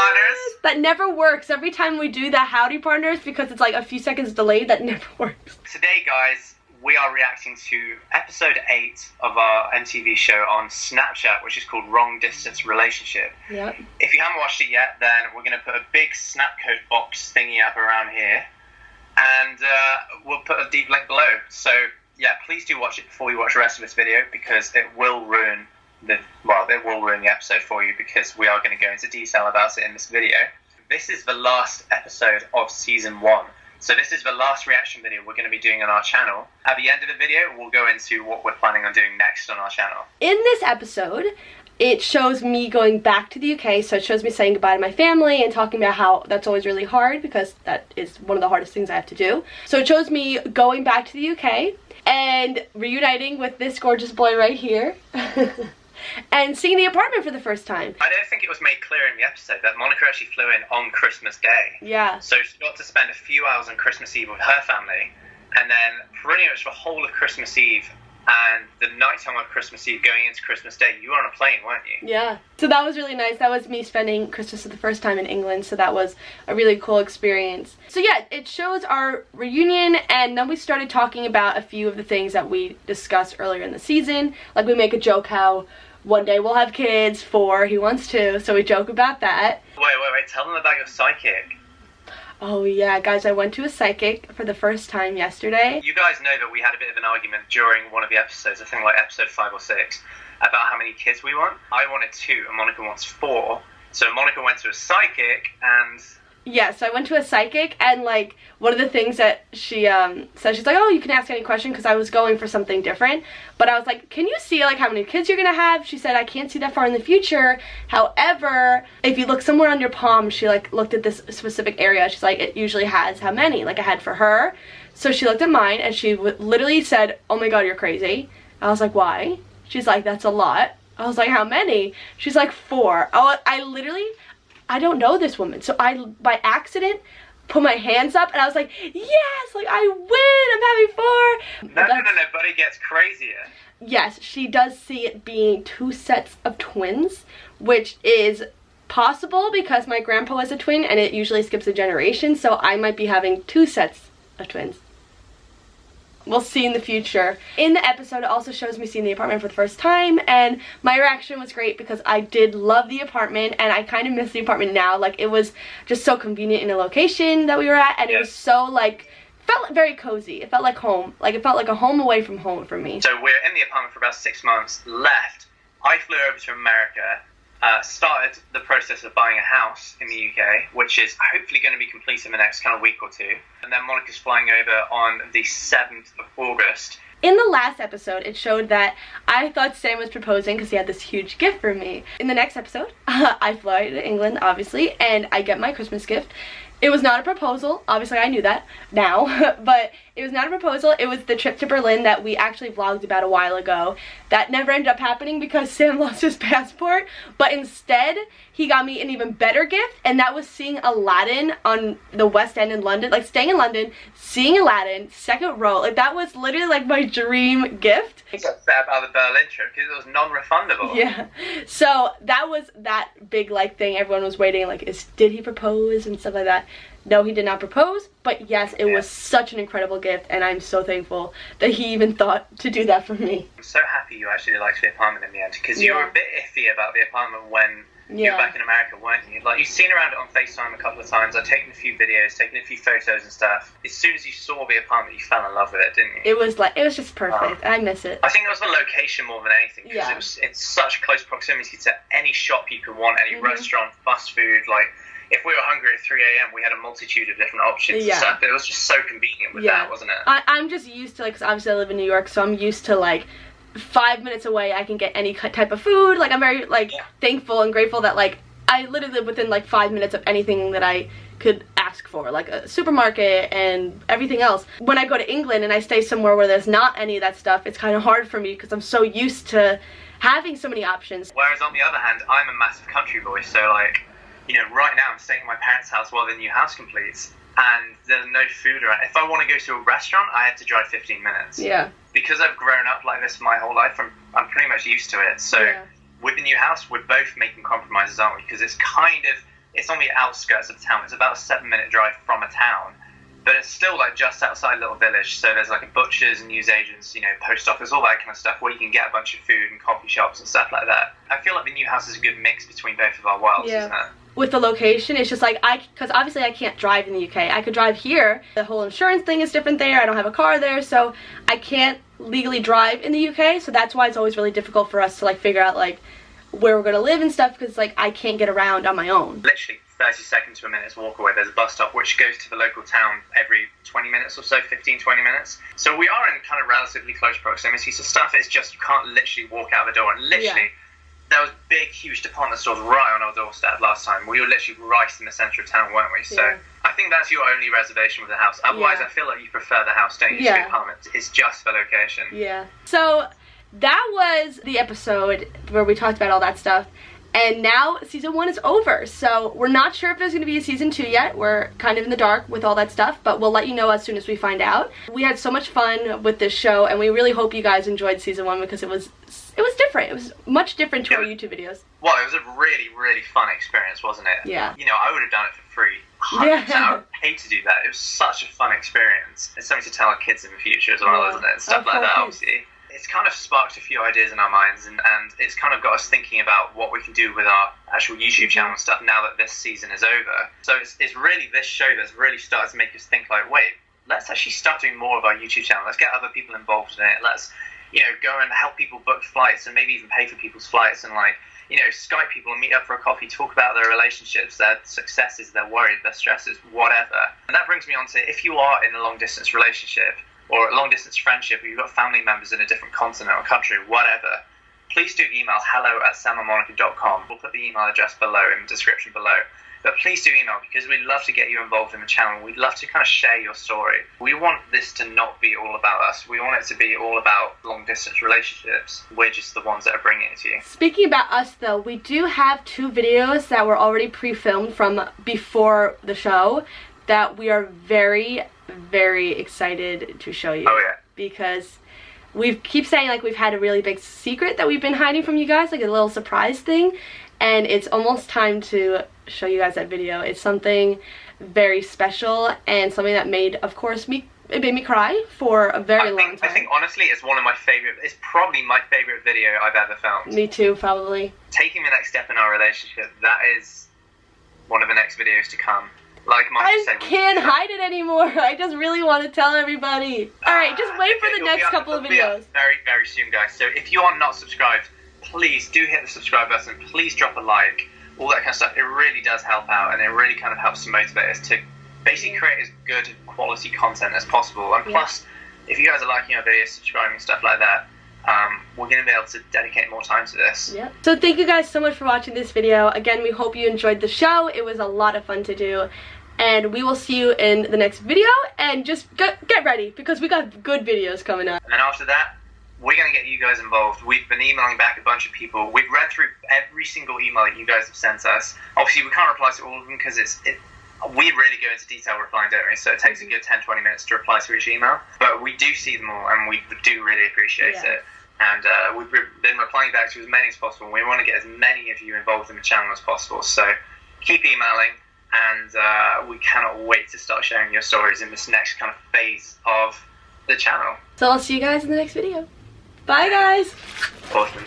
partners. That never works. Every time we do that howdy partners, because it's like a few seconds delayed, that never works. Today, guys, we are reacting to episode 8 of our MTV show on Snapchat, which is called Wrong Distance Relationship. Yep. If you haven't watched it yet, then we're going to put a big Snapcode box thingy up around here, and we'll put a deep link below. So, yeah, please do watch it before you watch the rest of this video, because it will ruin the episode for you, because we are going to go into detail about it in this video. This is the last episode of season 1. So this is the last reaction video we're going to be doing on our channel. At the end of the video, we'll go into what we're planning on doing next on our channel. In this episode, it shows me going back to the UK, so it shows me saying goodbye to my family and talking about how that's always really hard, because that is one of the hardest things I have to do. So it shows me going back to the UK and reuniting with this gorgeous boy right here. And seeing the apartment for the first time. I don't think it was made clear in the episode that Monica actually flew in on Christmas Day. Yeah. So she got to spend a few hours on Christmas Eve with her family, and then pretty much the whole of Christmas Eve and the nighttime of Christmas Eve going into Christmas Day, you were on a plane, weren't you? Yeah. So that was really nice. That was me spending Christmas for the first time in England, so that was a really cool experience. So yeah, it shows our reunion, and then we started talking about a few of the things that we discussed earlier in the season. Like, we make a joke how one day we'll have kids, 4, he wants 2, so we joke about that. Wait, tell them about your psychic. Oh yeah, guys, I went to a psychic for the first time yesterday. You guys know that we had a bit of an argument during one of the episodes, I think like episode 5 or 6, about how many kids we want. I wanted 2 and Monica wants 4. So Monica went to a psychic, and yeah, so I went to a psychic, and like one of the things that she said, she's like, oh, you can ask any question, because I was going for something different. But I was like, can you see like how many kids you're gonna have? She said, I can't see that far in the future. However, if you look somewhere on your palm, she like looked at this specific area. She's like, it usually has how many? Like I had for her. So she looked at mine, and she literally said, oh my god, you're crazy. I was like, why? She's like, that's a lot. I was like, how many? She's like, 4. I don't know this woman, so I, by accident, put my hands up, and I was like, yes, like, I win, I'm having 4. No, but it gets crazier. Yes, she does see it being 2 sets of twins, which is possible because my grandpa was a twin, and it usually skips a generation, so I might be having 2 sets of twins. We'll see in the future. In the episode, it also shows me seeing the apartment for the first time, and my reaction was great because I did love the apartment, and I kind of miss the apartment now. Like, it was just so convenient in the location that we were at, and it was so, like, felt very cozy. It felt like home. Like, it felt like a home away from home for me. So we're in the apartment for about 6 months, left. I flew over to America, started the process of buying a house in the UK, which is hopefully going to be complete in the next kind of week or 2. And then Monica's flying over on the 7th of August. In the last episode, it showed that I thought Sam was proposing because he had this huge gift for me. In the next episode, I fly to England, obviously, and I get my Christmas gift. It was not a proposal. Obviously, I knew that now, but it was not a proposal. It was the trip to Berlin that we actually vlogged about a while ago. That never ended up happening because Sam lost his passport, but instead, he got me an even better gift, and that was seeing Aladdin on the West End in London. Like, staying in London, seeing Aladdin, second row. Like, that was literally, like, my dream gift. I got upset about the Berlin trip because it was non-refundable. Yeah. So, that was that big, like, thing. Everyone was waiting, like, did he propose and stuff like that. No, he did not propose, but yes, it was such an incredible gift, and I'm so thankful that he even thought to do that for me. I'm so happy you actually liked the apartment in the end, because you were a bit iffy about the apartment when you were back in America, weren't you? Like, you've seen around it on FaceTime a couple of times. I've taken a few videos, taken a few photos and stuff. As soon as you saw the apartment, you fell in love with it, didn't you? It was just perfect. I miss it. I think it was the location more than anything, because it was in such close proximity to any shop you could want, any restaurant, fast food. Like, if we were hungry at 3 a.m, we had a multitude of different options and stuff. It was just so convenient with that, wasn't it? I'm just used to, like, because obviously I live in New York, so I'm used to, like, 5 minutes away I can get any type of food. Like, I'm very, like, thankful and grateful that, like, I literally live within, like, 5 minutes of anything that I could ask for, like a supermarket and everything else. When I go to England and I stay somewhere where there's not any of that stuff, it's kind of hard for me because I'm so used to having so many options. Whereas on the other hand, I'm a massive country boy, so, like, you know, right now I'm staying at my parents' house while the new house completes, and there's no food around. If I want to go to a restaurant, I have to drive 15 minutes. Yeah. Because I've grown up like this my whole life, I'm pretty much used to it. So with the new house, we're both making compromises, aren't we? Because it's kind of It's on the outskirts of the town. It's about a 7-minute drive from a town, but it's still like just outside a little village. So there's like a butchers and newsagents, you know, post office, all that kind of stuff, where you can get a bunch of food and coffee shops and stuff like that. I feel like the new house is a good mix between both of our worlds, isn't it? With the location, it's just like, because obviously I can't drive in the UK. I could drive here. The whole insurance thing is different there. I don't have a car there, so I can't legally drive in the UK. So that's why it's always really difficult for us to like figure out like where we're gonna live and stuff, because like I can't get around on my own. Literally 30 seconds to a minute's walk away, there's a bus stop which goes to the local town every 20 minutes or so, 15, 20 minutes. So we are in kind of relatively close proximity. So stuff is just, you can't literally walk out the door. And literally, there was big, huge department stores right on our doorstep last time. We were literally right in the centre of town, weren't we? So I think that's your only reservation with the house. Otherwise, I feel like you prefer the house, don't you? To the apartment. It's just the location. Yeah. So that was the episode where we talked about all that stuff. And now season 1 is over, so we're not sure if there's going to be a season 2 yet. We're kind of in the dark with all that stuff, but we'll let you know as soon as we find out. We had so much fun with this show, and we really hope you guys enjoyed season 1 because it was different. It was much different to our YouTube videos. Well, it was a really, really fun experience, wasn't it? Yeah. You know, I would have done it for free. 100%. I would hate to do that. It was such a fun experience. It's something to tell our kids in the future as well, isn't it? Stuff like that, obviously. It's kind of sparked a few ideas in our minds, and it's kind of got us thinking about what we can do with our actual YouTube channel and stuff now that this season is over. So it's really this show that's really started to make us think like, wait, let's actually start doing more of our YouTube channel. Let's get other people involved in it. Let's, you know, go and help people book flights and maybe even pay for people's flights and like, you know, Skype people and meet up for a coffee, talk about their relationships, their successes, their worries, their stresses, whatever. And that brings me on to, if you are in a long distance relationship, or a long-distance friendship, or you've got family members in a different continent or country, whatever, please do email hello@samandmonica.com. We'll put the email address below in the description below. But please do email, because we'd love to get you involved in the channel. We'd love to kind of share your story. We want this to not be all about us. We want it to be all about long-distance relationships. We're just the ones that are bringing it to you. Speaking about us, though, we do have 2 videos that were already pre-filmed from before the show that we are very, very excited to show you. Oh yeah. Because we keep saying like we've had a really big secret that we've been hiding from you guys, like a little surprise thing, and it's almost time to show you guys that video. It's something very special and something that made, of course, it made me cry for a very long time. I think honestly it's one of my favorite, it's probably my favorite video I've ever filmed. Me too, probably. Taking the next step in our relationship, that is one of the next videos to come. Like I can't hide it anymore. I just really want to tell everybody. Alright, just wait for the next couple of videos. Very, very soon, guys. So if you are not subscribed, please do hit the subscribe button. Please drop a like. All that kind of stuff. It really does help out, and it really kind of helps to motivate us to basically create as good quality content as possible. And plus, if you guys are liking our videos, subscribing, stuff like that, we're going to be able to dedicate more time to this. Yep. So thank you guys so much for watching this video. Again, we hope you enjoyed the show. It was a lot of fun to do. And we will see you in the next video, and just get ready, because we got good videos coming up. And then after that, we're going to get you guys involved. We've been emailing back a bunch of people. We've read through every single email that you guys have sent us. Obviously, we can't reply to all of them because we really go into detail replying, don't we? So it takes a good 10-20 minutes to reply to each email. But we do see them all, and we do really appreciate it. And we've been replying back to as many as possible. We want to get as many of you involved in the channel as possible. So keep emailing. And we cannot wait to start sharing your stories in this next kind of phase of the channel. So I'll see you guys in the next video. Bye, guys. Awesome.